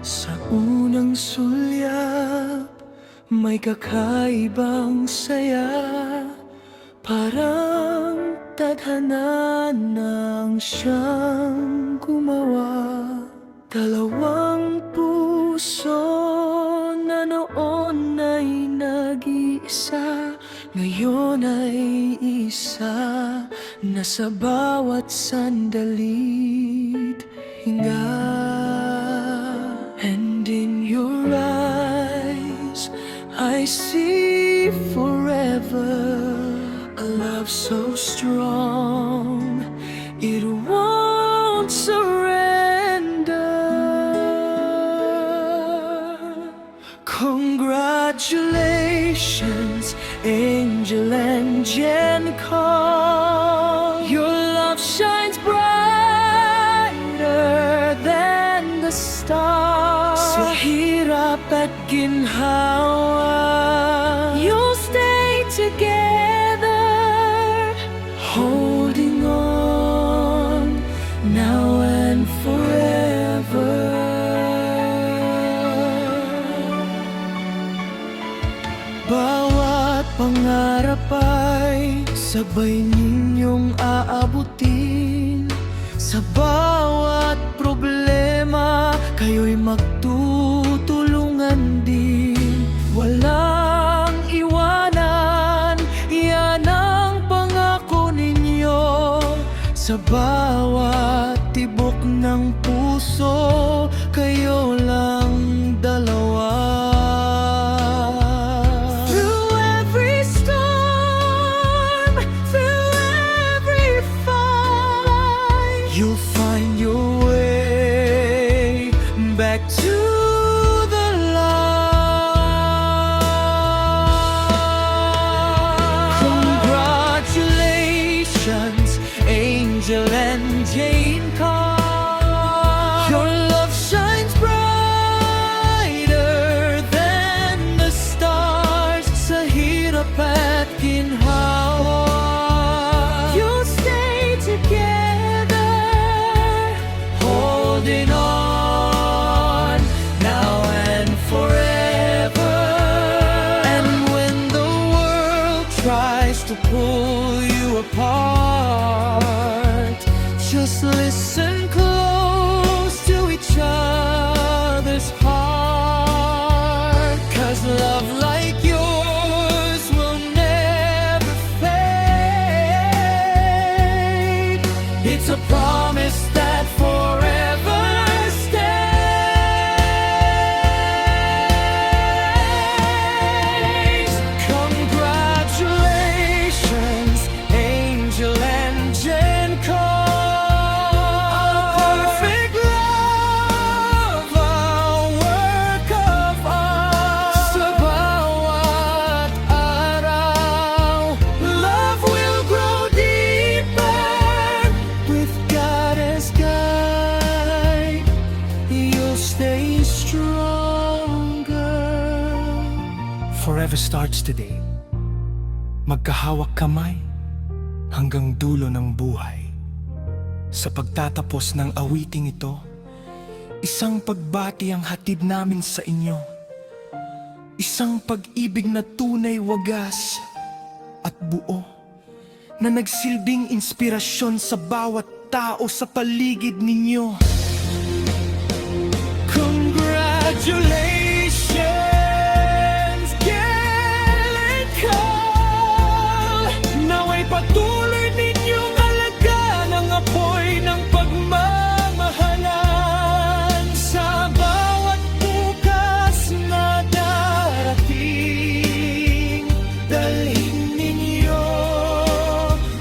Sa unang sulyap, may kakaibang saya. Parang tadhana ng siyang gumawa. Dalawang puso na noon ay nag-iisa, ngayon ay isa na sa bawat sandali't hinga. And in your eyes I see forever, a love so strong it won't surrender. Congratulations, Angel and Jen Carl. Your love shines brighter than the stars. Sa hirap at ginhawa, you'll stay together, holding on now and forever. Bawat pangarap ay sabay ninyong aabutin. Sa bawat problema, kayo'y magtutulungan din. Walang iwanan, yan ang pangako ninyo. Sa bawat tibok ng puso, kayo lang dalawa. You'll find your way back to the light. Congratulations, Angel and Jane Carl. Your love shines brighter than the stars. Sa hirap at ginhawa, you'll stay together, holding on now and forever. And when the world tries to pull you apart, just listen close to each other's heart. 'Cause love like yours will never fade. It's a promise that forever stays. Congratulations, Angel and Jen Carl. A perfect love, a work of art. Sa bawat araw, love will grow deeper. With God as guide, you'll stay stronger. Forever starts today. Magkahawak kamay hanggang dulo ng buhay. Sa pagtatapos ng awiting ito, isang pagbati ang hatid namin sa inyo. Isang pag-ibig na tunay, wagas at buo, na nagsilbing inspirasyon sa bawat tao sa paligid ninyo. Congratulations, Gail and Carl. Nawa'y patuloy ninyong alagaan ang apoy ng pagmamahalan. Sa bawat bukas na darating, dalhin ninyo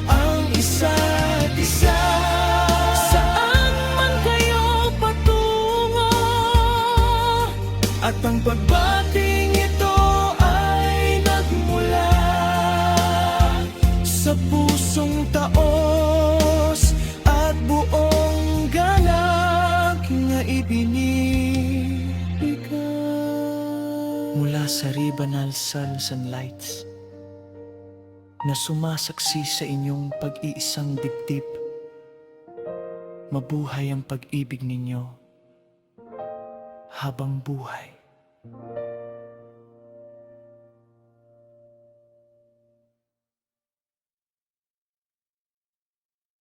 ang isa't isa. Saan man kayo patungo, at ang pagbating ito ay nagmula sa pusong taos at buong galak na ibinibigay. Mula sa Ribanal Suns and Lights na sumasaksi sa inyong pag-iisang dibdib, mabuhay ang pag-ibig ninyo habang buhay.